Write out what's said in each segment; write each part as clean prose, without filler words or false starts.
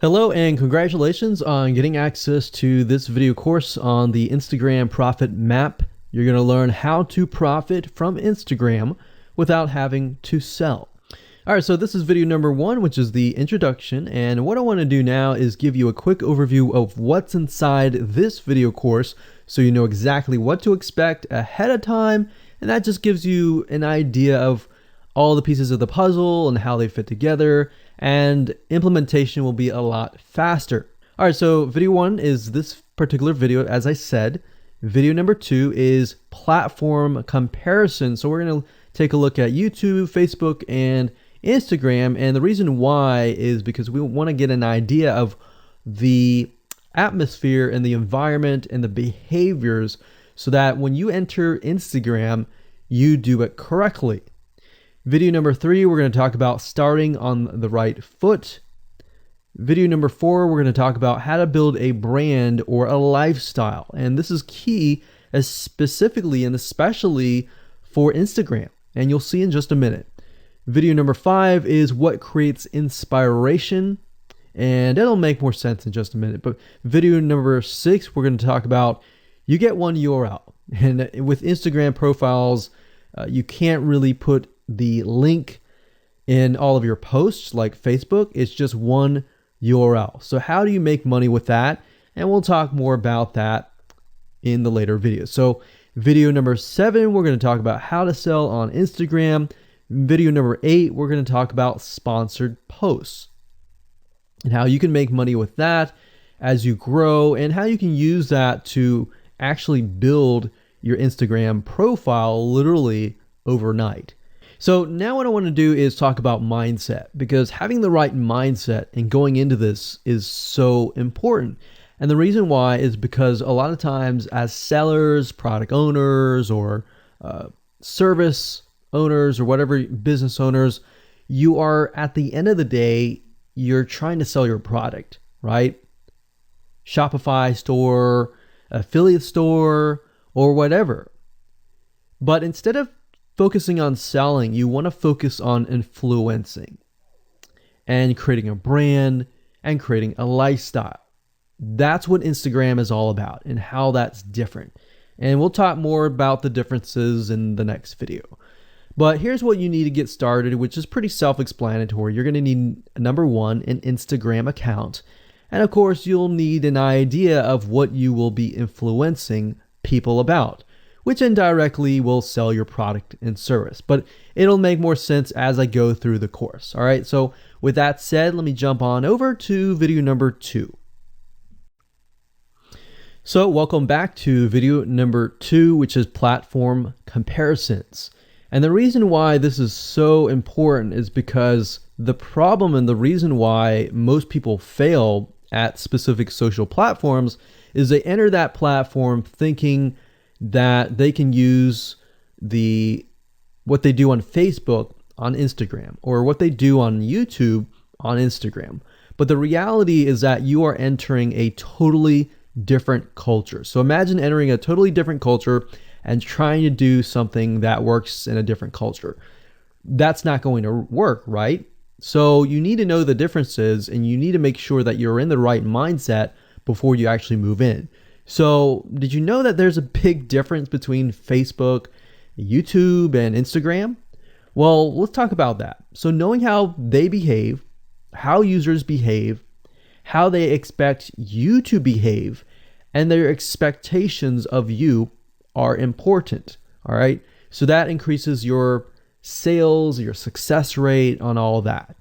Hello and congratulations on getting access to this video course on the Instagram Profit Map. You're going to learn how to profit from Instagram without having to sell. All right, so this is video number 1, which is the introduction. And what I want to do now is give you a quick overview of what's inside this video course so you know exactly what to expect ahead of time. And that just gives you an idea of all the pieces of the puzzle and how they fit together, and implementation will be a lot faster. All right, so video 1 is this particular video, as I said. Video number 2 is platform comparison. So we're going to take a look at YouTube, Facebook, and Instagram. And the reason why is because we want to get an idea of the atmosphere and the environment and the behaviors so that when you enter Instagram, you do it correctly. Video number 3, we're going to talk about starting on the right foot. Video number 4, we're going to talk about how to build a brand or a lifestyle. And this is key, as specifically and especially for Instagram. And you'll see in just a minute. Video number 5 is what creates inspiration. And it'll make more sense in just a minute. But video number 6, we're going to talk about you get one URL. And with Instagram profiles, you can't really put the link in all of your posts like Facebook. It's just one URL. So how do you make money with that? And we'll talk more about that in the later videos. So video number 7, we're going to talk about how to sell on Instagram. Video number 8, we're going to talk about sponsored posts and how you can make money with that as you grow, and how you can use that to actually build your Instagram profile literally overnight. So now what I want to do is talk about mindset, because having the right mindset and going into this is so important. And the reason why is because a lot of times as sellers, product owners, or service owners, or whatever business owners, you are, at the end of the day, you're trying to sell your product, right? Shopify store, affiliate store, or whatever. But instead of focusing on selling, you want to focus on influencing and creating a brand and creating a lifestyle. That's what Instagram is all about and how that's different. And we'll talk more about the differences in the next video. But here's what you need to get started, which is pretty self-explanatory. You're going to need, number 1, an Instagram account. And of course, you'll need an idea of what you will be influencing people about, which indirectly will sell your product and service. But it'll make more sense as I go through the course. All right, so with that said, let me jump on over to video number 2. So welcome back to video number 2, which is platform comparisons. And the reason why this is so important is because the problem and the reason why most people fail at specific social platforms is they enter that platform thinking that they can use what they do on Facebook on Instagram, or what they do on YouTube on Instagram. But the reality is that you are entering a totally different culture. So imagine entering a totally different culture and trying to do something that works in a different culture. That's not going to work, right? So you need to know the differences, and you need to make sure that you're in the right mindset before you actually move in. So did you know that there's a big difference between Facebook, YouTube, and Instagram? Well, let's talk about that. So knowing how they behave, how users behave, how they expect you to behave, and their expectations of you are important. All right. So that increases your sales, your success rate on all that.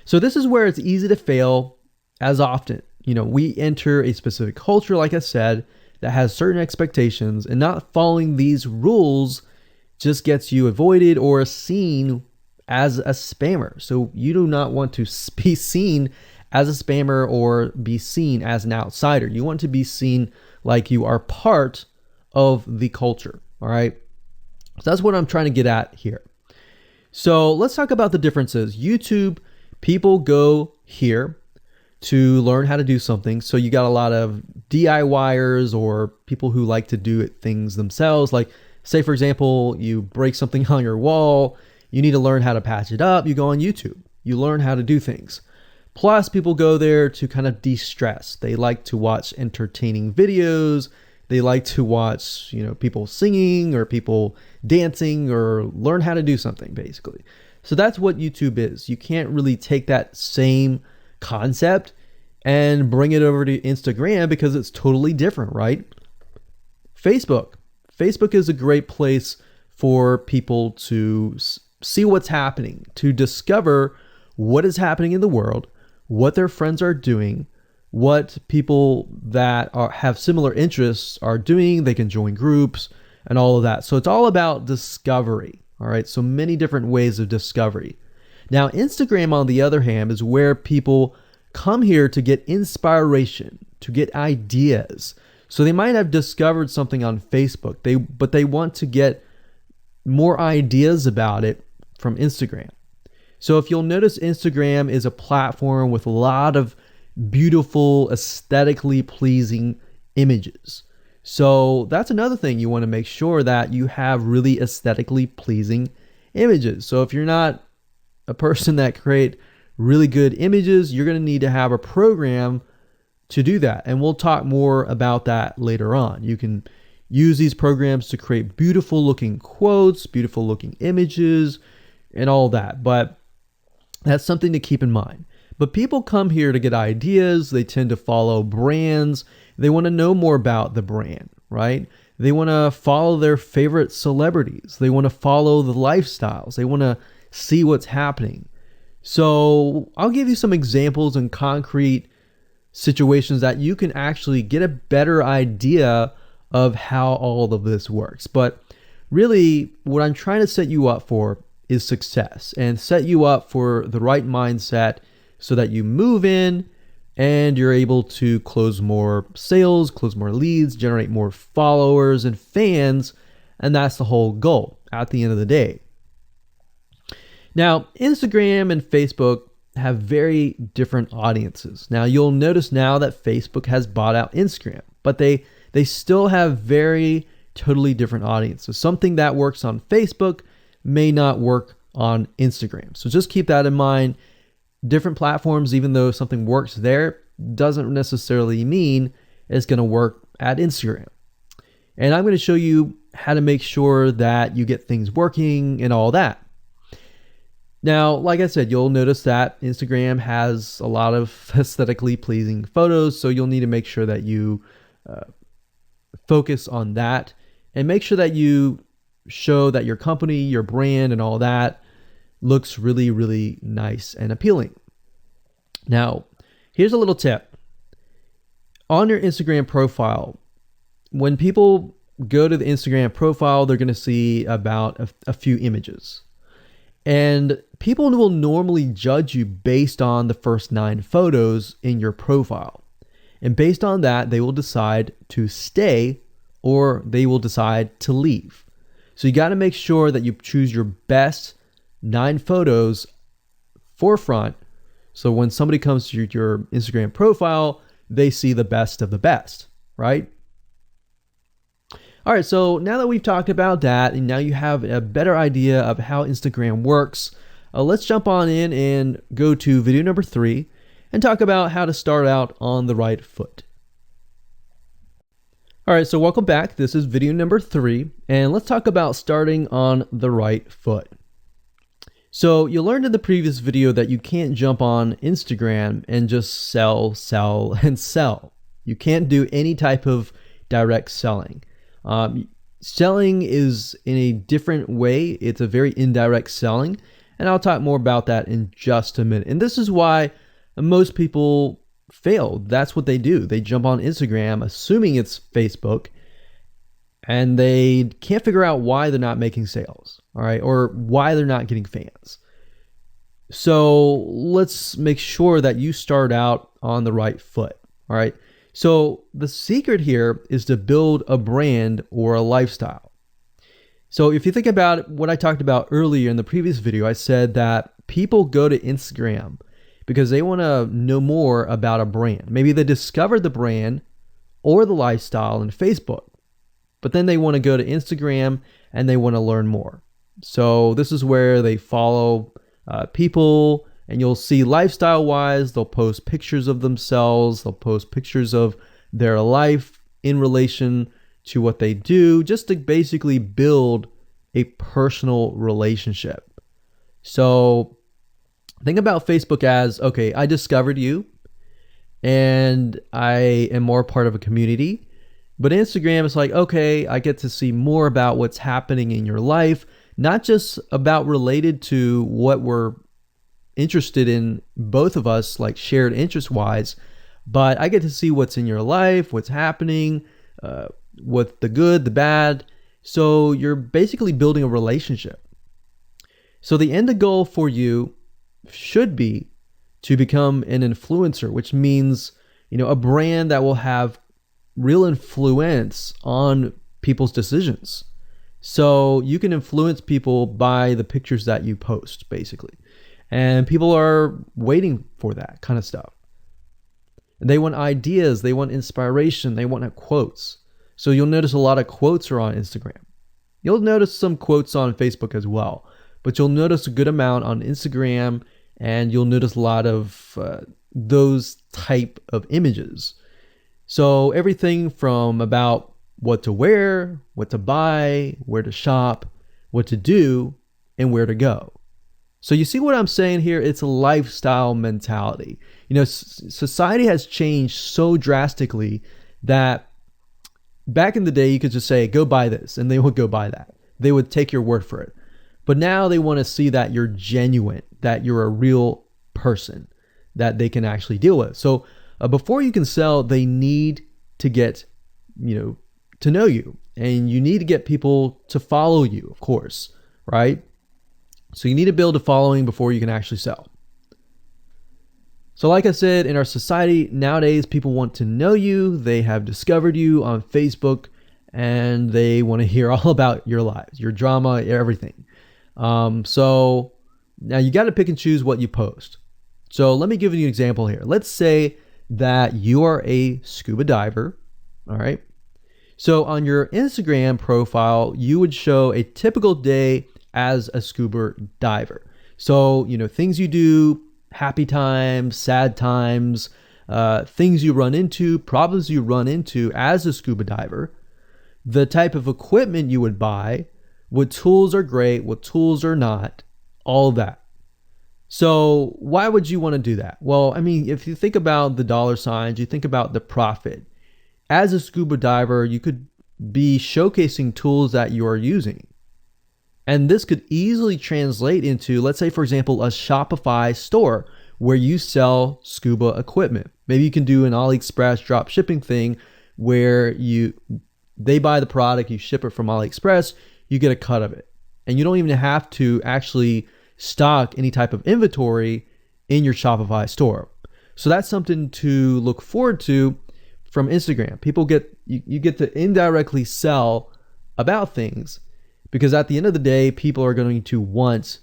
So this is where it's easy to fail as often. We enter a specific culture, like I said, that has certain expectations, and not following these rules just gets you avoided or seen as a spammer. So you do not want to be seen as a spammer or be seen as an outsider. You want to be seen like you are part of the culture. All right. So that's what I'm trying to get at here. So let's talk about the differences. YouTube, people go here to learn how to do something. So you got a lot of DIYers, or people who like to do things themselves. Like, say, for example, you break something on your wall, you need to learn how to patch it up. You go on YouTube, you learn how to do things. Plus, people go there to kind of de-stress. They like to watch entertaining videos. They like to watch, people singing or people dancing or learn how to do something, basically. So that's what YouTube is. You can't really take that same concept and bring it over to Instagram because it's totally different, right? Facebook. Facebook is a great place for people to see what's happening, to discover what is happening in the world, what their friends are doing, what people that have similar interests are doing. They can join groups and all of that. So it's all about discovery. All right. So many different ways of discovery. Now, Instagram, on the other hand, is where people come here to get inspiration, to get ideas. So they might have discovered something on Facebook, but they want to get more ideas about it from Instagram. So if you'll notice, Instagram is a platform with a lot of beautiful, aesthetically pleasing images. So that's another thing. You want to make sure that you have really aesthetically pleasing images. So if you're not a person that create really good images, you're going to need to have a program to do that. And we'll talk more about that later on. You can use these programs to create beautiful looking quotes, beautiful looking images, and all that. But that's something to keep in mind. But people come here to get ideas. They tend to follow brands. They want to know more about the brand, right? They want to follow their favorite celebrities. They want to follow the lifestyles. They want to see what's happening. So I'll give you some examples and concrete situations that you can actually get a better idea of how all of this works. But really, what I'm trying to set you up for is success, and set you up for the right mindset so that you move in and you're able to close more sales, close more leads, generate more followers and fans. And that's the whole goal at the end of the day. Now, Instagram and Facebook have very different audiences. Now, you'll notice now that Facebook has bought out Instagram, but they still have very totally different audiences. Something that works on Facebook may not work on Instagram. So just keep that in mind. Different platforms, even though something works there, doesn't necessarily mean it's going to work at Instagram. And I'm going to show you how to make sure that you get things working and all that. Now, like I said, you'll notice that Instagram has a lot of aesthetically pleasing photos, so you'll need to make sure that you focus on that and make sure that you show that your company, your brand, and all that looks really, really nice and appealing. Now, here's a little tip. On your Instagram profile, when people go to the Instagram profile, they're going to see about a few images. And people will normally judge you based on the first 9 photos in your profile. And based on that, they will decide to stay or they will decide to leave. So you got to make sure that you choose your best 9 photos forefront. So when somebody comes to your Instagram profile, they see the best of the best, right? All right, so now that we've talked about that, and now you have a better idea of how Instagram works, let's jump on in and go to video number 3 and talk about how to start out on the right foot. All right, so welcome back. This is video number 3, and let's talk about starting on the right foot. So you learned in the previous video that you can't jump on Instagram and just sell, and sell. You can't do any type of direct selling. Selling is in a different way. It's a very indirect selling, and I'll talk more about that in just a minute. And this is why most people fail. That's what they do. They jump on Instagram assuming it's Facebook, and they can't figure out why they're not making sales, all right, or why they're not getting fans. So let's make sure that you start out on the right foot, all right? So the secret here is to build a brand or a lifestyle. So if you think about what I talked about earlier in the previous video, I said that people go to Instagram because they want to know more about a brand. Maybe they discovered the brand or the lifestyle in Facebook, but then they want to go to Instagram and they want to learn more. So this is where they follow people And you'll see lifestyle wise, they'll post pictures of themselves, they'll post pictures of their life in relation to what they do, just to basically build a personal relationship. So think about Facebook as, okay, I discovered you and I am more part of a community. But Instagram is like, okay, I get to see more about what's happening in your life, not just about related to what we're interested in, both of us, like shared interest wise, but I get to see what's in your life, what's happening, what the good, the bad. So you're basically building a relationship. So the end goal for you should be to become an influencer, which means, a brand that will have real influence on people's decisions. So you can influence people by the pictures that you post, basically. And people are waiting for that kind of stuff. They want ideas, they want inspiration, they want quotes. So you'll notice a lot of quotes are on Instagram. You'll notice some quotes on Facebook as well, but you'll notice a good amount on Instagram, and you'll notice a lot of those type of images. So everything from about what to wear, what to buy, where to shop, what to do, and where to go. So you see what I'm saying here? It's a lifestyle mentality. Society has changed so drastically that back in the day, you could just say, go buy this, and they would go buy that. They would take your word for it. But now they want to see that you're genuine, that you're a real person that they can actually deal with. So before you can sell, they need to get, to know you, and you need to get people to follow you, of course, right? So you need to build a following before you can actually sell. So like I said, in our society nowadays, people want to know you. They have discovered you on Facebook, and they want to hear all about your lives, your drama, everything. So now you got to pick and choose what you post. So let me give you an example here. Let's say that you are a scuba diver. All right. So on your Instagram profile, you would show a typical day as a scuba diver. So, things you do, happy times, sad times, things you run into, problems you run into as a scuba diver, the type of equipment you would buy, what tools are great, what tools are not, all that. So why would you want to do that? Well, if you think about the dollar signs, you think about the profit. As a scuba diver, you could be showcasing tools that you are using. And this could easily translate into, let's say, for example, a Shopify store where you sell scuba equipment. Maybe you can do an AliExpress drop shipping thing where they buy the product, you ship it from AliExpress, you get a cut of it. And you don't even have to actually stock any type of inventory in your Shopify store. So that's something to look forward to from Instagram. You get to indirectly sell about things, because at the end of the day, people are going to want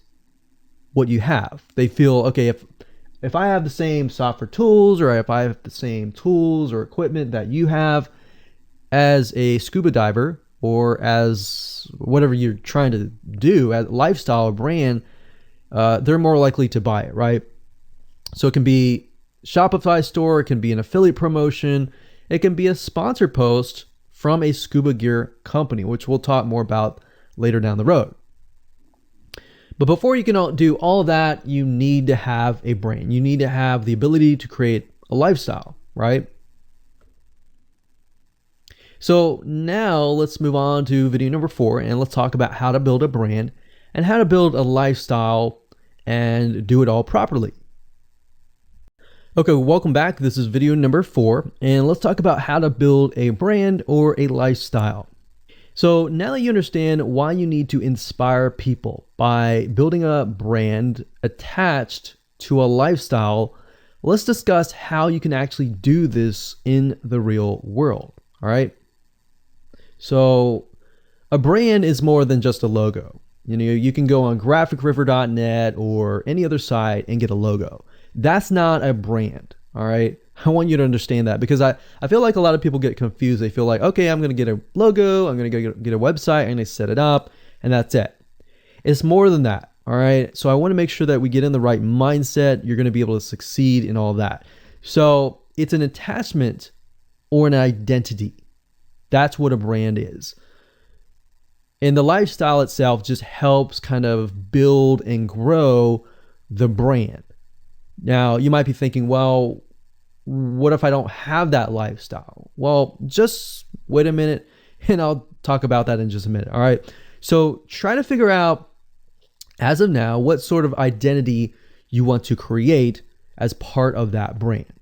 what you have. They feel, okay, if I have the same software tools, or if I have the same tools or equipment that you have as a scuba diver, or as whatever you're trying to do, as lifestyle or brand, they're more likely to buy it, right? So it can be Shopify store, it can be an affiliate promotion, it can be a sponsor post from a scuba gear company, which we'll talk more about later down the road. But before you can do all that, you need to have a brand. You need to have the ability to create a lifestyle, right? So now let's move on to video number 4, and let's talk about how to build a brand and how to build a lifestyle and do it all properly. Okay, welcome back. This is video number 4, and let's talk about how to build a brand or a lifestyle. So now that you understand why you need to inspire people by building a brand attached to a lifestyle, let's discuss how you can actually do this in the real world. All right. So a brand is more than just a logo. You can go on graphicriver.net or any other site and get a logo. That's not a brand. All right. I want you to understand that, because I feel like a lot of people get confused. They feel like, okay, I'm going to get a logo, I'm going to get a website, I'm going to set it up, and that's it. It's more than that. All right. So I want to make sure that we get in the right mindset. You're going to be able to succeed in all that. So it's an attachment or an identity. That's what a brand is. And the lifestyle itself just helps kind of build and grow the brand. Now, you might be thinking, well, what if I don't have that lifestyle? Well, just wait a minute and I'll talk about that in just a minute. All right. So try to figure out, as of now, what sort of identity you want to create as part of that brand.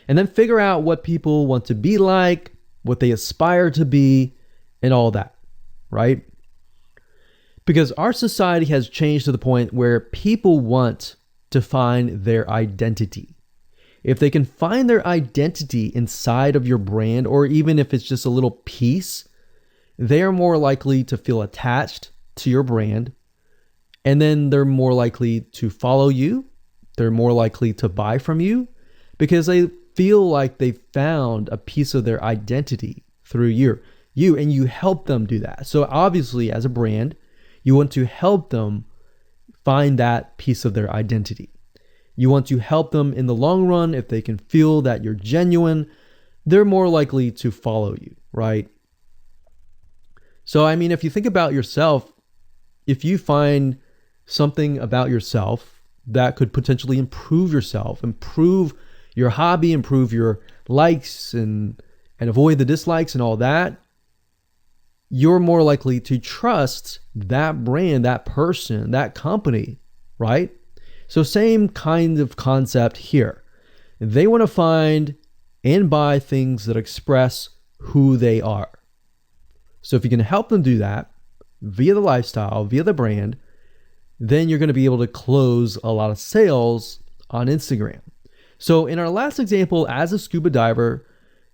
And then figure out what people want to be like, what they aspire to be, and all that, right? Because our society has changed to the point where people want to find their identity. If they can find their identity inside of your brand, or even if it's just a little piece, they are more likely to feel attached to your brand. And then they're more likely to follow you. They're more likely to buy from you because they feel like they found a piece of their identity through you, and you help them do that. So obviously, as a brand, you want to help them find that piece of their identity. You want to help them in the long run. If they can feel that you're genuine, they're more likely to follow you, right? So, I mean, if you think about yourself, if you find something about yourself that could potentially improve yourself, improve your hobby, improve your likes and avoid the dislikes and all that, you're more likely to trust that brand, that person, that company, right? So same kind of concept here. They want to find and buy things that express who they are. So if you can help them do that via the lifestyle, via the brand, then you're going to be able to close a lot of sales on Instagram. So in our last example, as a scuba diver,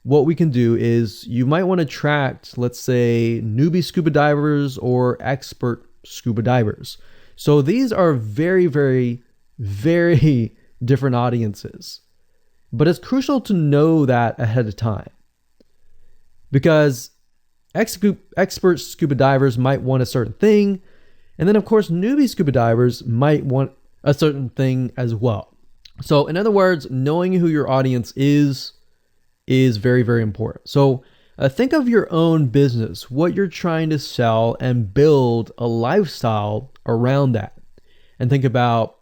what we can do is you might want to attract, let's say, newbie scuba divers or expert scuba divers. So these are very, very, very different audiences. But it's crucial to know that ahead of time, because expert scuba divers might want a certain thing. And then, of course, newbie scuba divers might want a certain thing as well. So in other words, knowing who your audience is very, very important. So think of your own business, what you're trying to sell, and build a lifestyle around that. And think about,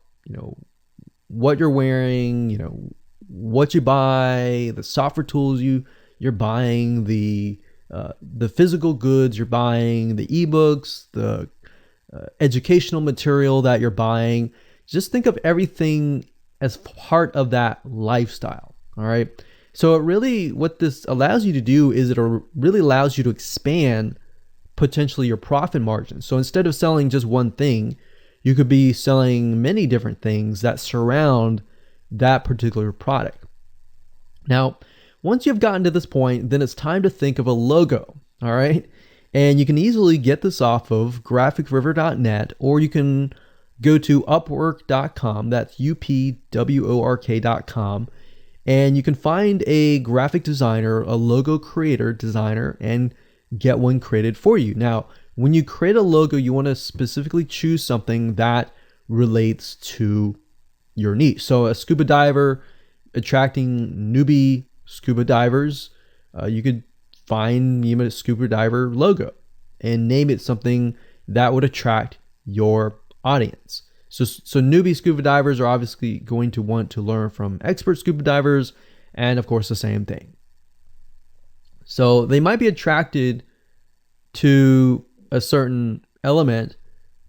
what you're wearing, what you buy, the software tools you're buying, the physical goods you're buying, the ebooks, the educational material that you're buying. Just think of everything as part of that lifestyle. All right. So what this allows you to do is it really allows you to expand potentially your profit margin. So instead of selling just one thing, you could be selling many different things that surround that particular product. Now, once you've gotten to this point, then it's time to think of a logo. All right. And you can easily get this off of graphicriver.net, or you can go to upwork.com. That's upwork.com. And you can find a graphic designer, a logo creator, designer, and get one created for you. Now, when you create a logo, you want to specifically choose something that relates to your niche. So a scuba diver attracting newbie scuba divers, you could find a scuba diver logo and name it something that would attract your audience. So newbie scuba divers are obviously going to want to learn from expert scuba divers, and of course the same thing. So they might be attracted to a certain element,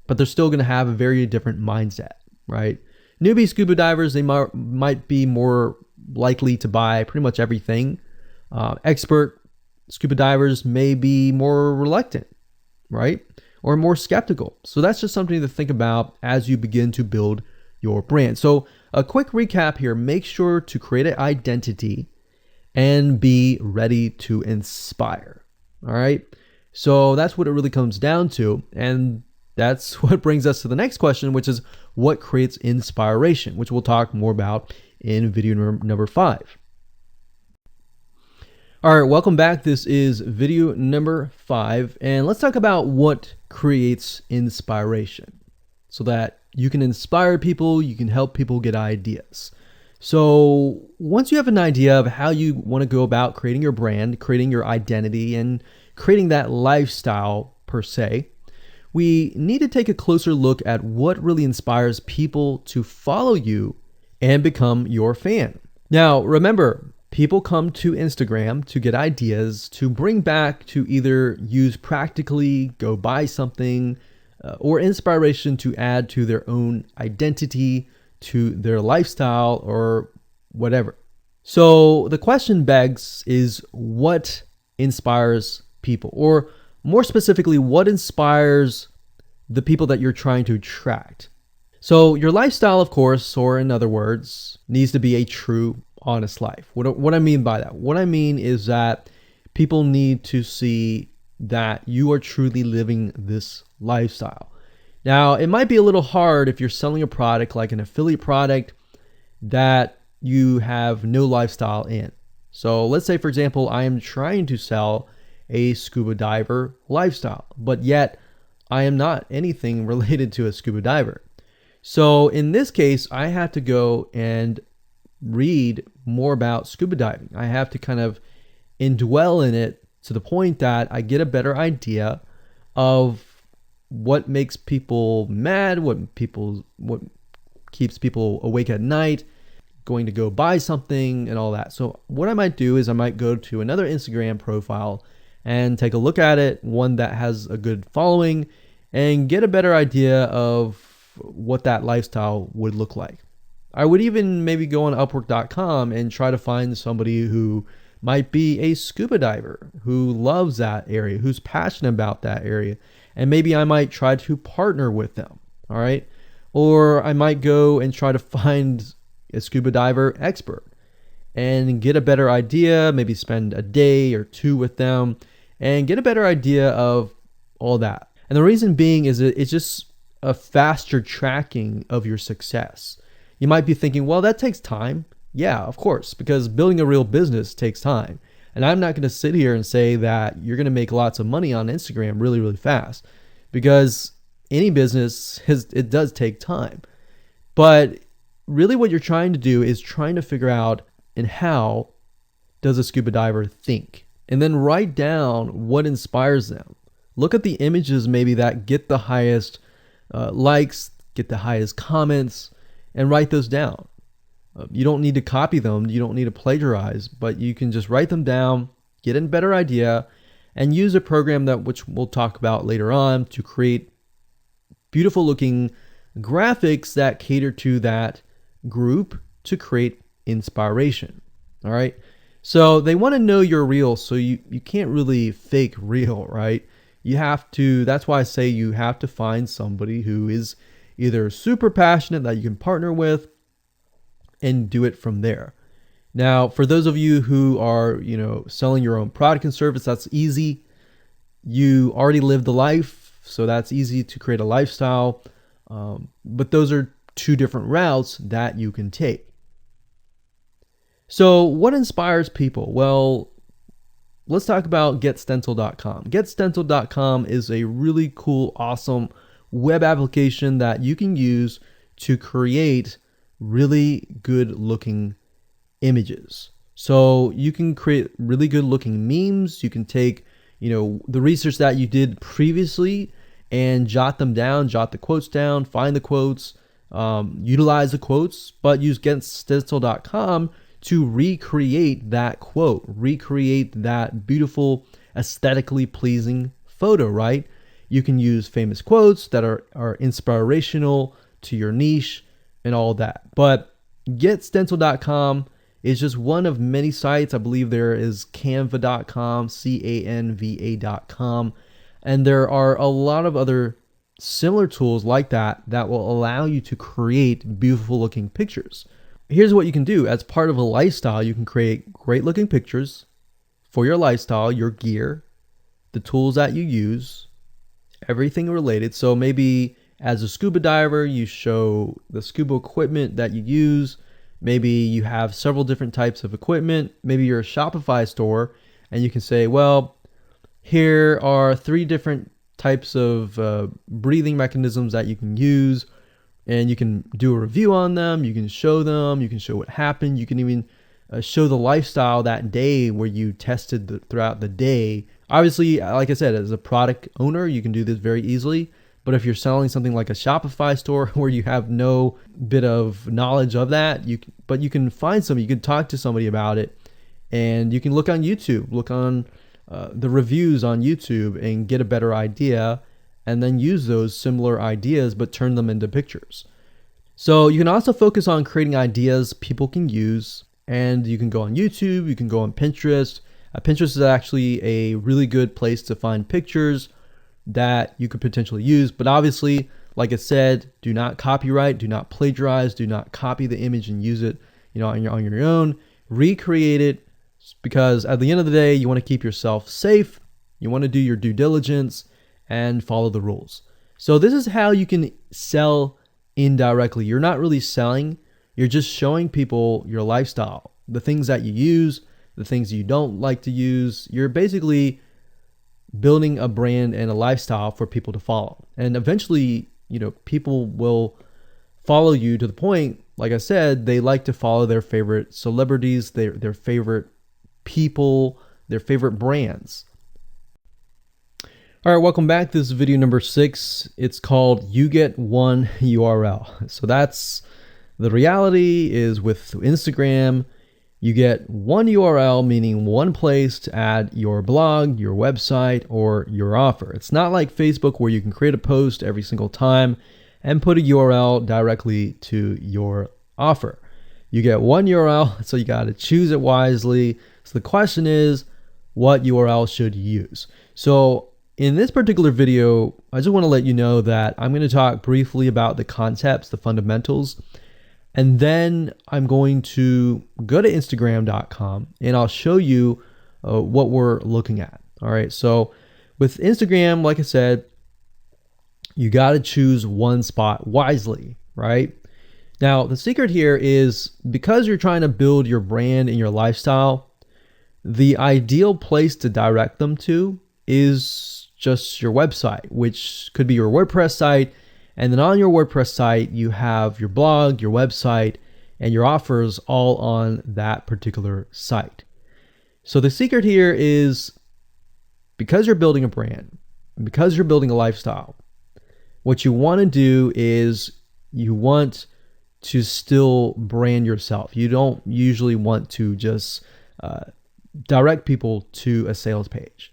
but they're still going to have a very different mindset, right? Newbie scuba divers, they might be more likely to buy pretty much everything. Expert scuba divers may be more reluctant, right? Or more skeptical. So that's just something to think about as you begin to build your brand. So a quick recap here: make sure to create an identity and be ready to inspire. All right. So that's what it really comes down to. And that's what brings us to the next question, which is what creates inspiration, which we'll talk more about in video number 5. All right, welcome back. This is video number 5, and let's talk about what creates inspiration. so that you can inspire people, you can help people get ideas. So once you have an idea of how you want to go about creating your brand, creating your identity, and creating that lifestyle per se, we need to take a closer look at what really inspires people to follow you and become your fan. Now, remember, people come to Instagram to get ideas to bring back to either use practically, go buy something, or inspiration to add to their own identity, to their lifestyle, or whatever. So the question begs is, what inspires people? Or more specifically, what inspires the people that you're trying to attract? So your lifestyle, of course, or in other words, needs to be a true, honest life. What I mean by that? What I mean is that people need to see that you are truly living this lifestyle. Now, it might be a little hard if you're selling a product like an affiliate product that you have no lifestyle in. So let's say, for example, I am trying to sell a scuba diver lifestyle, but yet I am not anything related to a scuba diver. So in this case, I have to go and read more about scuba diving. I have to kind of indwell in it to the point that I get a better idea of what makes people mad, what keeps people awake at night, going to go buy something and all that. So what I might do is I might go to another Instagram profile and take a look at it, one that has a good following, and get a better idea of what that lifestyle would look like. I would even maybe go on Upwork.com and try to find somebody who might be a scuba diver, who loves that area, who's passionate about that area. And maybe I might try to partner with them, all right? Or I might go and try to find a scuba diver expert and get a better idea, maybe spend a day or two with them and get a better idea of all that. And the reason being is it's just a faster tracking of your success. You might be thinking, well, that takes time. Yeah, of course, because building a real business takes time. And I'm not going to sit here and say that you're going to make lots of money on Instagram really, really fast, because any business it does take time. But really what you're trying to do is trying to figure out, and how does a scuba diver think? And then write down what inspires them. Look at the images maybe that get the highest likes, get the highest comments, and write those down. You don't need to copy them. You don't need to plagiarize, but you can just write them down, get a better idea, and use a program that which we'll talk about later on to create beautiful looking graphics that cater to that group to create inspiration. All right. So they want to know you're real. So you can't really fake real, right? You have to, that's why I say you have to find somebody who is either super passionate that you can partner with and do it from there. Now, for those of you who are, selling your own product and service, that's easy. You already live the life, so that's easy to create a lifestyle. But those are two different routes that you can take. So what inspires people? Well, let's talk about GetStencil.com. GetStencil.com is a really cool, awesome web application that you can use to create really good looking images. So you can create really good looking memes. You can take, the research that you did previously and jot them down, jot the quotes down, find the quotes, utilize the quotes, but use GetStencil.com to recreate that quote, recreate that beautiful, aesthetically pleasing photo, right? You can use famous quotes that are inspirational to your niche and all that. But GetStencil.com is just one of many sites. I believe there is Canva.com, Canva.com, and there are a lot of other similar tools like that will allow you to create beautiful looking pictures. Here's what you can do. As part of a lifestyle, you can create great looking pictures for your lifestyle, your gear, the tools that you use, everything related. So maybe as a scuba diver, you show the scuba equipment that you use. Maybe you have several different types of equipment. Maybe you're a Shopify store and you can say, well, here are 3 different types of breathing mechanisms that you can use, and you can do a review on them. You can show them. You can show what happened. You can even show the lifestyle that day where you tested throughout the day. Obviously, like I said, as a product owner, you can do this very easily. But if you're selling something like a Shopify store where you have no bit of knowledge of that, you can find somebody, you can talk to somebody about it, and you can look on YouTube, look on the reviews on YouTube and get a better idea, and then use those similar ideas but turn them into pictures. So you can also focus on creating ideas people can use, and you can go on YouTube, you can go on Pinterest. Pinterest is actually a really good place to find pictures that you could potentially use. But obviously, like I said, do not copyright, do not plagiarize, do not copy the image and use it, on your own. Recreate it, because at the end of the day, you want to keep yourself safe. You want to do your due diligence and follow the rules. So this is how you can sell indirectly. You're not really selling, you're just showing people your lifestyle, the things that you use, the things you don't like to use. You're basically building a brand and a lifestyle for people to follow. And eventually, people will follow you to the point, like I said, they like to follow their favorite celebrities, their favorite people, their favorite brands. All right, welcome back. This is video number 6. It's called You Get One URL. So that's the reality is with Instagram, you get one URL, meaning one place to add your blog, your website, or your offer. It's not like Facebook where you can create a post every single time and put a URL directly to your offer. You get one URL, so you got to choose it wisely. So the question is, what URL should you use? So in this particular video, I just want to let you know that I'm going to talk briefly about the concepts, the fundamentals, and then I'm going to go to Instagram.com and I'll show you what we're looking at. All right. So with Instagram, like I said, you got to choose one spot wisely, right? Now, the secret here is because you're trying to build your brand and your lifestyle, the ideal place to direct them to is just your website, which could be your WordPress site. And then on your WordPress site, you have your blog, your website, and your offers all on that particular site. So the secret here is because you're building a brand, because you're building a lifestyle, what you want to do is you want to still brand yourself. You don't usually want to just direct people to a sales page.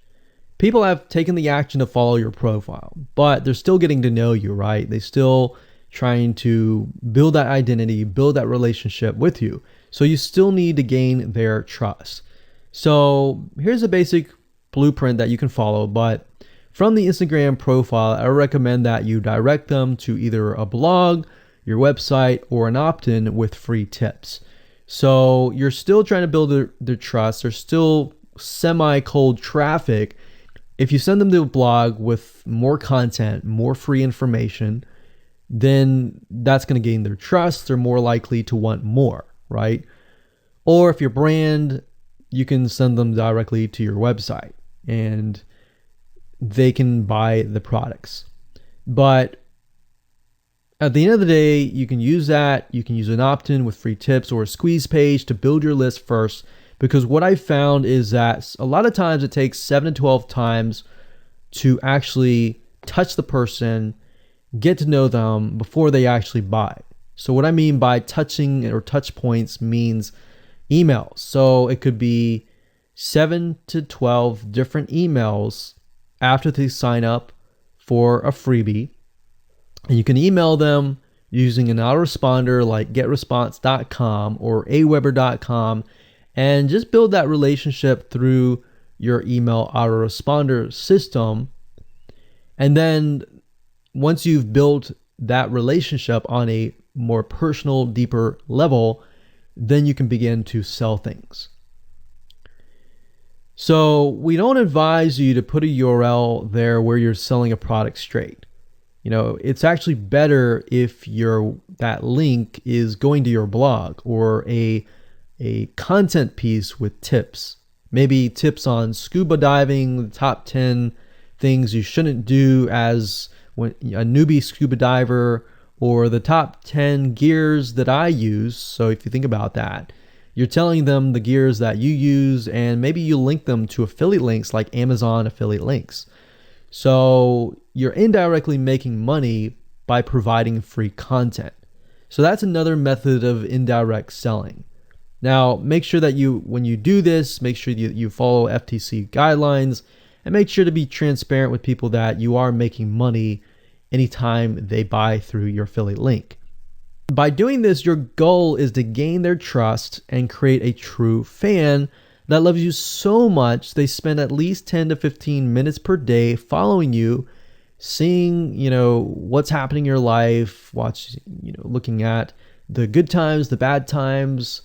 People have taken the action to follow your profile, but they're still getting to know you, right? They're still trying to build that identity, build that relationship with you. So you still need to gain their trust. So here's a basic blueprint that you can follow, but from the Instagram profile, I recommend that you direct them to either a blog, your website, or an opt-in with free tips. So you're still trying to build their trust. There's still semi-cold traffic. If you send them to a blog with more content, more free information, then that's going to gain their trust. They're more likely to want more, right? Or if your brand, you can send them directly to your website and they can buy the products. But at the end of the day, you can use that. You can use an opt-in with free tips or a squeeze page to build your list first. Because what I found is that a lot of times it takes 7 to 12 times to actually touch the person, get to know them before they actually buy. So what I mean by touching or touch points means emails. So it could be 7 to 12 different emails after they sign up for a freebie. And you can email them using an autoresponder like getresponse.com or aweber.com. And just build that relationship through your email autoresponder system. And then once you've built that relationship on a more personal, deeper level, then you can begin to sell things. So we don't advise you to put a URL there where you're selling a product straight. It's actually better if that link is going to your blog or a content piece with tips, maybe tips on scuba diving, the top 10 things you shouldn't do as when a newbie scuba diver, or the top 10 gears that I use. So if you think about that, you're telling them the gears that you use, and maybe you link them to affiliate links like Amazon affiliate links. So you're indirectly making money by providing free content. So that's another method of indirect selling. Now, make sure that when you do this, make sure you follow FTC guidelines, and make sure to be transparent with people that you are making money anytime they buy through your affiliate link. By doing this, your goal is to gain their trust and create a true fan that loves you so much they spend at least 10 to 15 minutes per day following you, seeing, what's happening in your life, looking at the good times, the bad times,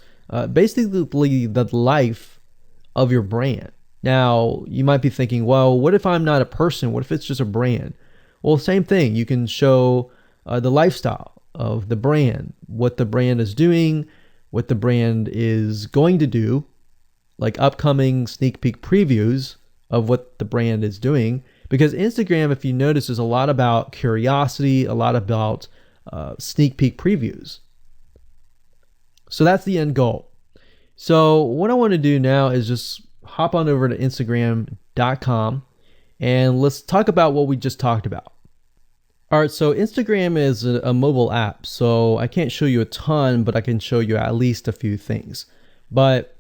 basically the life of your brand. Now, you might be thinking, well, what if I'm not a person? What if it's just a brand? Well, same thing. You can show the lifestyle of the brand, what the brand is doing, what the brand is going to do, like upcoming sneak peek previews of what the brand is doing. Because Instagram, if you notice, is a lot about curiosity, a lot about sneak peek previews. So that's the end goal. So what I want to do now is just hop on over to Instagram.com and let's talk about what we just talked about. All right, so Instagram is a mobile app, so I can't show you a ton, but I can show you at least a few things. But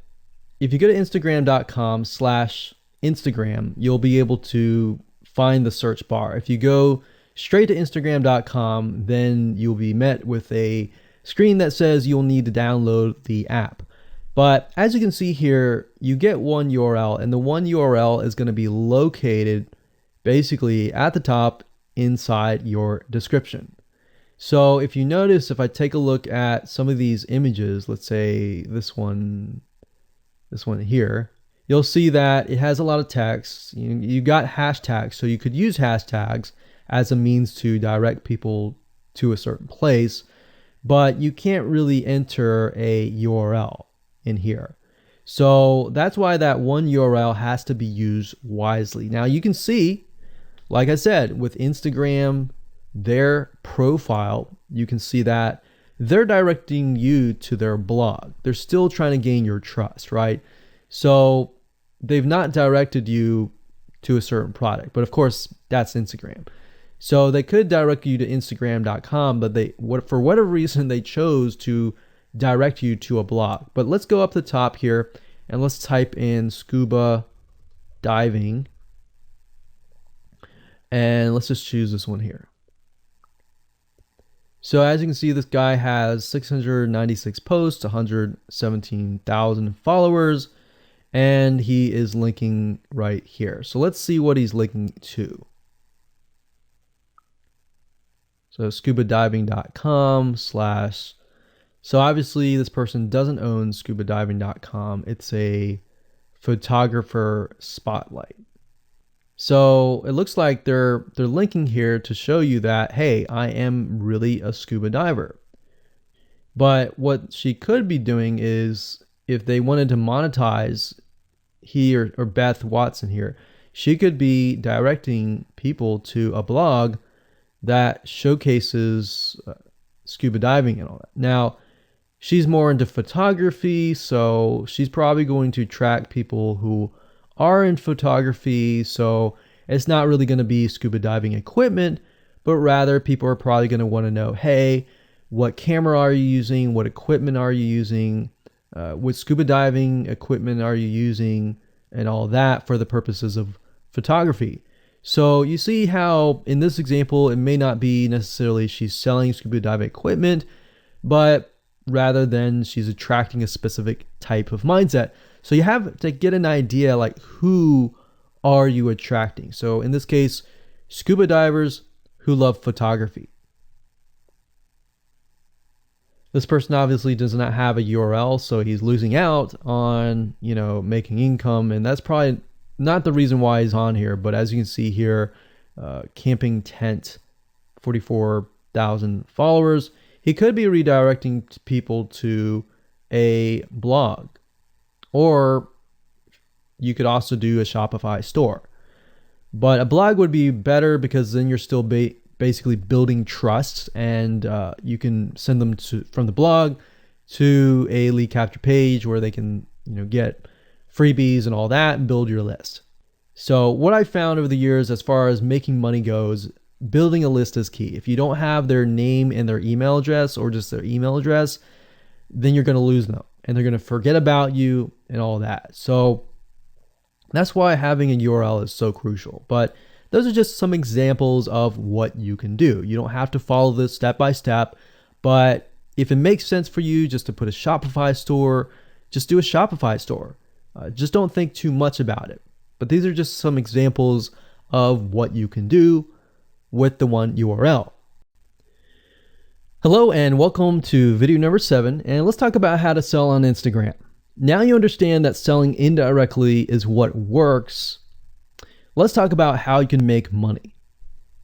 if you go to Instagram.com/Instagram, you'll be able to find the search bar. If you go straight to Instagram.com, then you'll be met with a screen that says you'll need to download the app. But as you can see here, you get one URL, and the one URL is going to be located basically at the top inside your description. So if you notice, if I take a look at some of these images, let's say this one here, you'll see that it has a lot of text. You got hashtags, so you could use hashtags as a means to direct people to a certain place, but you can't really enter a URL in here. So that's why that one URL has to be used wisely. Now you can see, like I said, with Instagram, their profile, you can see that they're directing you to their blog. They're still trying to gain your trust, right? So they've not directed you to a certain product, but of course that's Instagram. So they could direct you to Instagram.com, but for whatever reason, they chose to direct you to a blog. But let's go up the top here and let's type in scuba diving. And let's just choose this one here. So as you can see, this guy has 696 posts, 117,000 followers, and he is linking right here. So let's see what he's linking to. So scubadiving.com/. So obviously this person doesn't own scubadiving.com. It's a photographer spotlight. So it looks like they're linking here to show you that, hey, I am really a scuba diver. But what she could be doing is, if they wanted to monetize, he or Beth Watson here, she could be directing people to a blog that showcases scuba diving and all that. Now, she's more into photography, so she's probably going to track people who are in photography. So it's not really going to be scuba diving equipment, but rather people are probably going to want to know, hey, what camera are you using? What equipment are you using? What scuba diving equipment are you using? And all that for the purposes of photography. So you see how in this example, it may not be necessarily she's selling scuba diving equipment, but rather than she's attracting a specific type of mindset. So you have to get an idea, like, who are you attracting? So in this case, scuba divers who love photography. This person obviously does not have a URL, so he's losing out on, making income, and that's probably not the reason why he's on here. But as you can see here, camping tent, 44,000 followers. He could be redirecting people to a blog, or you could also do a Shopify store. But a blog would be better because then you're still basically building trust, and you can send them from the blog to a lead capture page where they can get freebies and all that and build your list. So what I found over the years as far as making money goes, building a list is key. If you don't have their name and their email address, or just their email address, then you're going to lose them and they're going to forget about you and all that. So that's why having a URL is so crucial. But those are just some examples of what you can do. You don't have to follow this step by step, but if it makes sense for you just to put a Shopify store, just do a Shopify store. Just don't think too much about it. But these are just some examples of what you can do with the one URL. Hello and welcome to video number 7, and let's talk about how to sell on Instagram. Now you understand that selling indirectly is what works. Let's talk about how you can make money.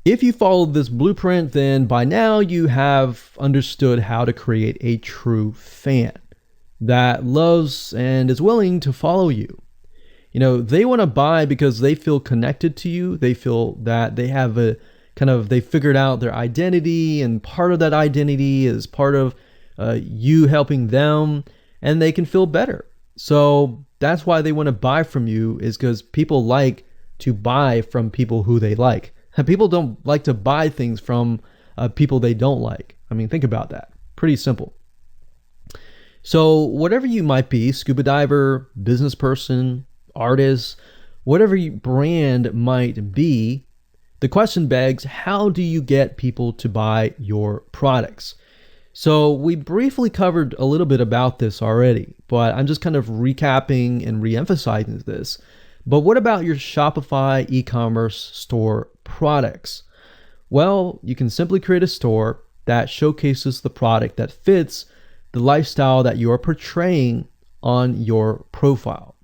If you followed this blueprint, then by now you have understood how to create a true fan that loves and is willing to follow you. They want to buy because they feel connected to you. They feel that they have they figured out their identity, and part of that identity is part of you helping them, and they can feel better. So that's why they want to buy from you, is because people like to buy from people who they like. People don't like to buy things from people they don't like. I mean, think about that. Pretty simple. So whatever you might be, scuba diver, business person, artist, whatever your brand might be, the question begs, how do you get people to buy your products? So we briefly covered a little bit about this already, but I'm just kind of recapping and re-emphasizing this. But what about your Shopify e-commerce store products? Well, you can simply create a store that showcases the product that fits the lifestyle that you are portraying on your profile.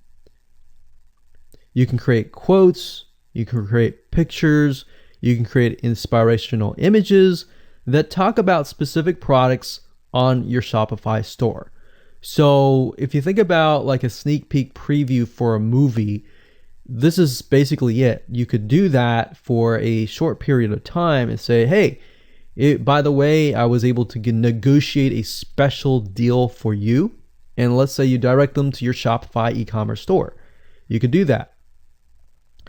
You can create quotes, you can create pictures, you can create inspirational images that talk about specific products on your Shopify store. So if you think about like a sneak peek preview for a movie, this is basically it. You could do that for a short period of time and say, hey, by the way, I was able to negotiate a special deal for you. And let's say you direct them to your Shopify e-commerce store. You could do that.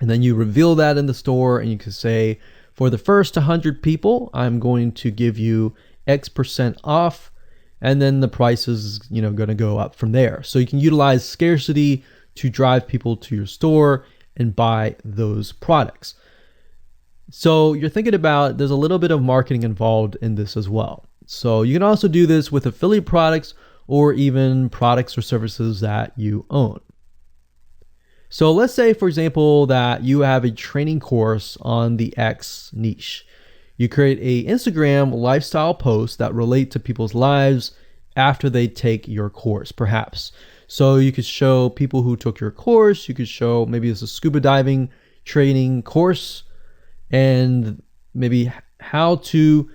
And then you reveal that in the store, and you can say, for the first 100 people, I'm going to give you X% off, and then the price is, going to go up from there. So you can utilize scarcity to drive people to your store and buy those products. So you're thinking about, there's a little bit of marketing involved in this as well. So you can also do this with affiliate products or even products or services that you own. So let's say, for example, that you have a training course on the X niche. You create a Instagram lifestyle post that relate to people's lives after they take your course, perhaps. So you could show people who took your course, you could show maybe it's a scuba diving training course, and maybe how to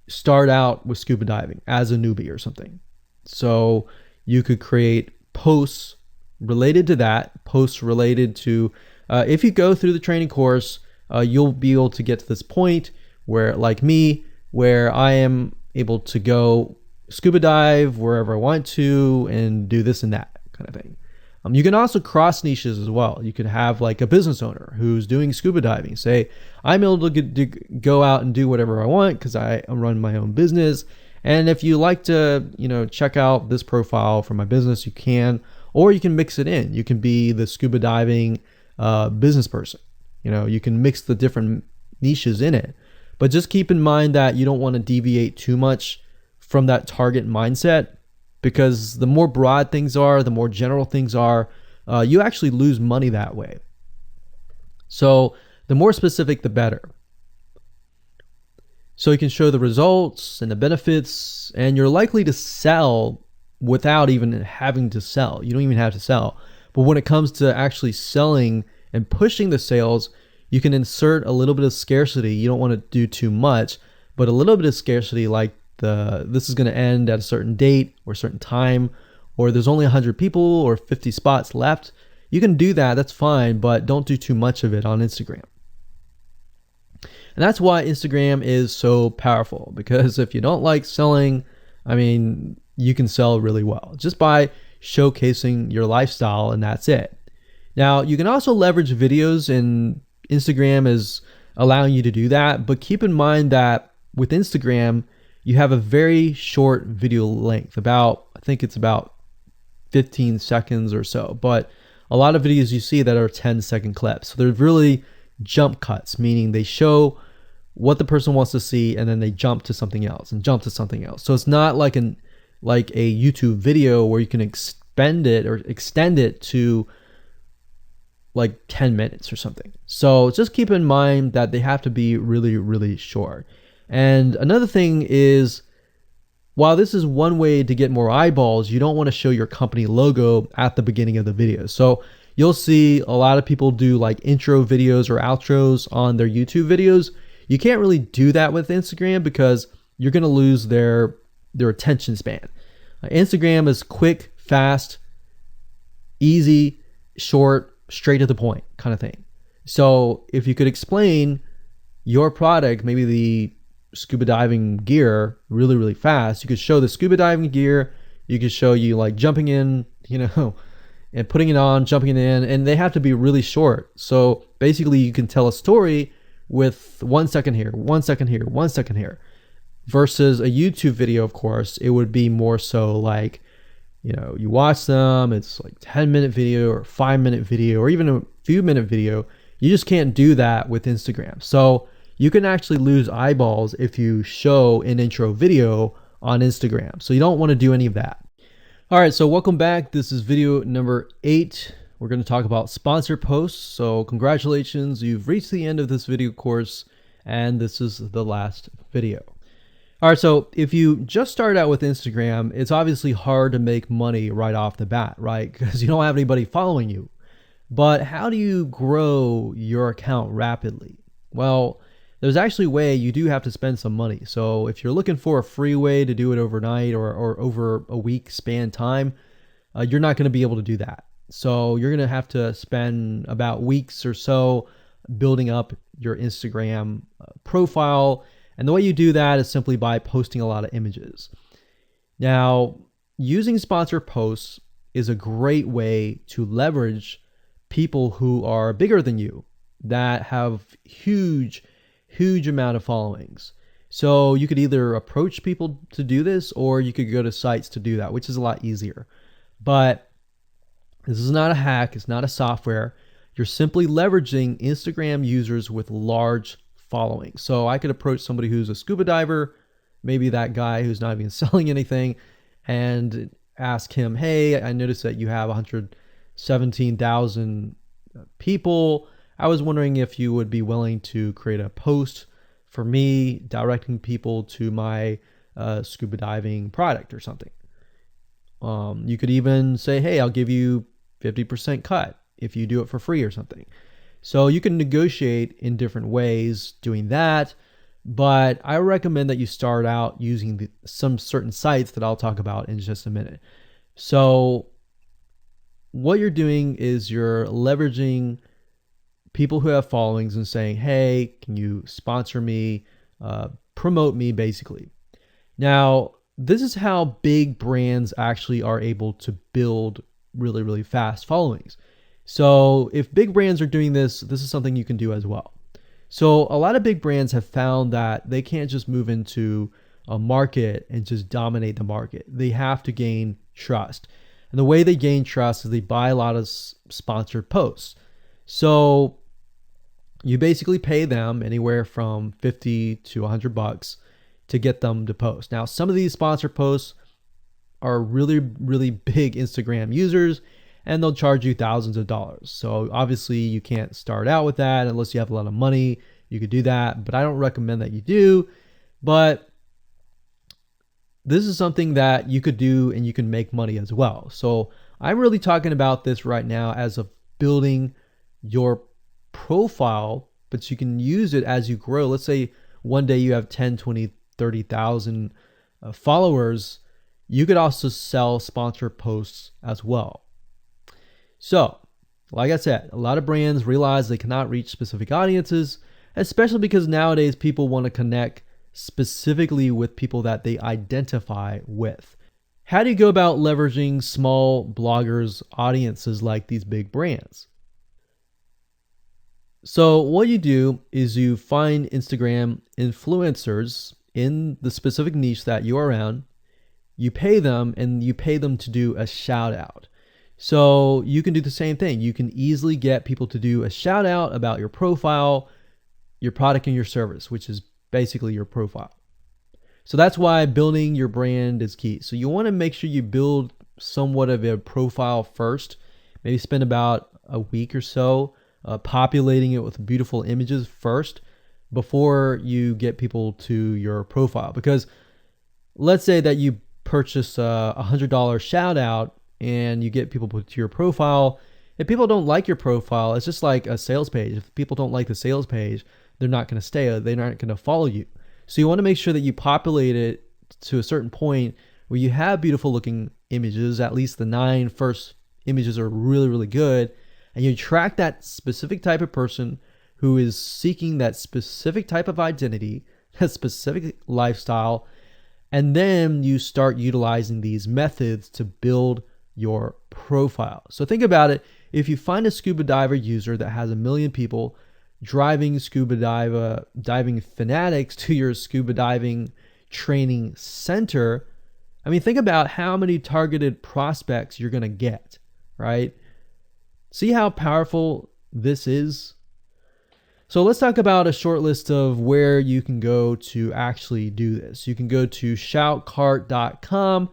start out with scuba diving as a newbie or something. So you could create posts related to that, posts related to, if you go through the training course, you'll be able to get to this point where, like me, where I am able to go scuba dive wherever I want to and do this and that kind of thing. You can also cross niches as well. You could have like a business owner who's doing scuba diving say, I'm able to go out and do whatever I want because I run my own business. And if you like to, check out this profile for my business, you can. Or you can mix it in. You can be the scuba diving business person. You can mix the different niches in it. But just keep in mind that you don't want to deviate too much from that target mindset, because the more broad things are, the more general things are, you actually lose money that way. So the more specific, the better. So you can show the results and the benefits, and you're likely to sell without even having to sell. You don't even have to sell. But when it comes to actually selling and pushing the sales, you can insert a little bit of scarcity. You don't want to do too much, but a little bit of scarcity, like this is going to end at a certain date or a certain time, or there's only 100 people or 50 spots left. you can do that, that's fine, but don't do too much of it on Instagram. And that's why Instagram is so powerful, because if you don't like selling, I mean, you can sell really well just by showcasing your lifestyle, and that's it. Now, you can also leverage videos, and Instagram is allowing you to do that, but keep in mind that with Instagram, you have a very short video length, I think it's about 15 seconds or so, but a lot of videos you see that are 10-second clips. So they're really jump cuts, meaning they show what the person wants to see and then they jump to something else and jump to something else. So it's not like a YouTube video where you can extend it to like 10 minutes or something. So just keep in mind that they have to be really, really short. And another thing is, while this is one way to get more eyeballs, you don't want to show your company logo at the beginning of the video. So you'll see a lot of people do like intro videos or outros on their YouTube videos. You can't really do that with Instagram because you're going to lose their attention span. Instagram is quick, fast, easy, short, straight to the point kind of thing. So if you could explain your product, maybe the scuba diving gear, really, really fast, you could show the scuba diving gear, you could show you like jumping in, and putting it on, jumping in, and they have to be really short. So basically you can tell a story with 1 second here, 1 second here, 1 second here, versus a YouTube video. Of course, it would be more so like, you watch them, it's like 10-minute video or 5-minute video or even a few minute video. You just can't do that with Instagram. So you can actually lose eyeballs if you show an intro video on Instagram. So you don't want to do any of that. All right, so welcome back. This is video number 8. We're going to talk about sponsor posts. So congratulations, you've reached the end of this video course, and this is the last video. All right, so if you just start out with Instagram, it's obviously hard to make money right off the bat, right? Because you don't have anybody following you. But how do you grow your account rapidly? Well, there's actually a way. You do have to spend some money. So if you're looking for a free way to do it overnight or over a week span time, you're not going to be able to do that. So you're going to have to spend about weeks or so building up your Instagram profile. And the way you do that is simply by posting a lot of images. Now, using sponsor posts is a great way to leverage people who are bigger than you, that have huge amount of followings. So you could either approach people to do this, or you could go to sites to do that, which is a lot easier. But this is not a hack. It's not a software. You're simply leveraging Instagram users with large followings. So I could approach somebody who's a scuba diver, maybe that guy who's not even selling anything, and ask him, hey, I noticed that you have 117,000 people. I was wondering if you would be willing to create a post for me directing people to my scuba diving product or something. You could even say, hey, I'll give you 50% cut if you do it for free or something. So you can negotiate in different ways doing that. But I recommend that you start out using some certain sites that I'll talk about in just a minute. So what you're doing is you're leveraging people who have followings and saying, hey, can you sponsor me, promote me, basically. Now, this is how big brands actually are able to build really, really fast followings. So if big brands are doing this, this is something you can do as well. So a lot of big brands have found that they can't just move into a market and just dominate the market. They have to gain trust. And the way they gain trust is they buy a lot of sponsored posts. So you basically pay them anywhere from $50 to $100 to get them to post. Now, some of these sponsored posts are really, really big Instagram users, and they'll charge you thousands of dollars. So obviously you can't start out with that unless you have a lot of money. You could do that, but I don't recommend that you do. But this is something that you could do and you can make money as well. So I'm really talking about this right now as of building your profile, but you can use it as you grow. Let's say one day you have 10, 20, 30,000 followers. You could also sell sponsor posts as well. So Like I said, a lot of brands realize they cannot reach specific audiences, especially because nowadays people want to connect specifically with people that they identify with. How do you go about leveraging small bloggers' audiences like these big brands? So what you do is you find Instagram influencers in the specific niche that you are in. You pay them, and you pay them to do a shout out. So you can do the same thing. You can easily get people to do a shout out about your profile, your product, and your service, which is basically your profile. So that's why building your brand is key. So you want to make sure you build somewhat of a profile first. Maybe spend about a week or so populating it with beautiful images first before you get people to your profile. Because let's say that you purchase a $100 shout out and you get people to your profile. If people don't like your profile, it's just like a sales page. If people don't like the sales page, they're not going to stay. They're not going to follow you. So you want to make sure that you populate it to a certain point where you have beautiful looking images. At least the 9 first images are really, really good. And you attract that specific type of person who is seeking that specific type of identity, that specific lifestyle. And then you start utilizing these methods to build your profile. So think about it. If you find a scuba diver user that has 1 million people driving scuba diving fanatics to your scuba diving training center, I mean, think about how many targeted prospects you're going to get, right? See how powerful this is? So let's talk about a short list of where you can go to actually do this. You can go to shoutcart.com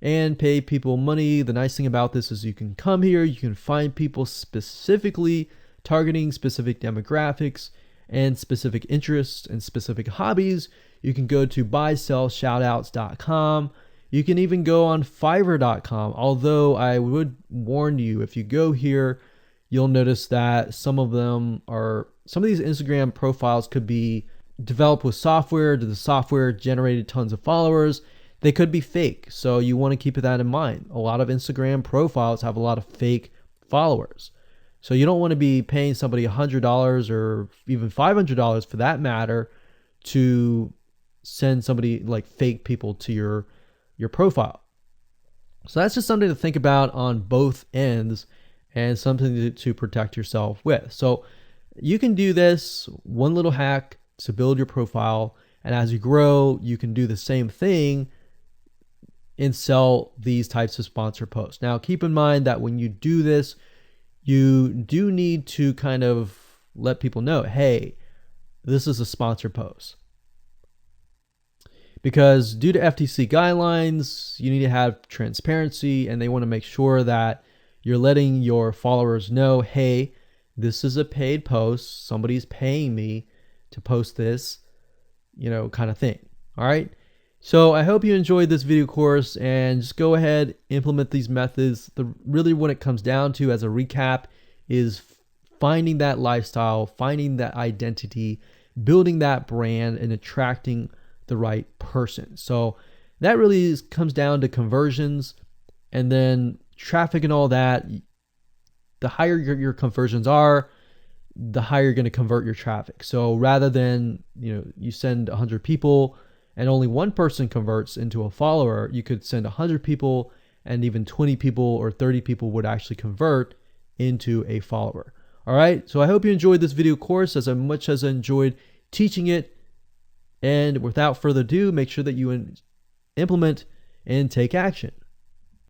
and pay people money. The nice thing about this is you can come here, you can find people specifically targeting specific demographics and specific interests and specific hobbies. You can go to buysellshoutouts.com. You can even go on fiverr.com. Although I would warn you, if you go here, you'll notice that some of these Instagram profiles could be developed with software. The software generated tons of followers. They could be fake. So you want to keep that in mind. A lot of Instagram profiles have a lot of fake followers. So you don't want to be paying somebody $100 or even $500 for that matter to send somebody like fake people to your profile. So that's just something to think about on both ends and something to protect yourself with. So you can do this one little hack to build your profile. And as you grow, you can do the same thing and sell these types of sponsor posts. Now, keep in mind that when you do this, you do need to kind of let people know, hey, this is a sponsor post. Because due to FTC guidelines, you need to have transparency, and they want to make sure that you're letting your followers know, hey, this is a paid post. Somebody's paying me to post this, kind of thing. All right. So I hope you enjoyed this video course, and just go ahead, implement these methods. Really what it comes down to as a recap is finding that lifestyle, finding that identity, building that brand, and attracting the right person. So that really comes down to conversions, and then traffic and all that. The higher your conversions are, the higher you're going to convert your traffic. So rather than, you send 100 people and only one person converts into a follower, you could send 100 people and even 20 people or 30 people would actually convert into a follower. All right. So I hope you enjoyed this video course as much as I enjoyed teaching it. And without further ado, make sure that you implement and take action.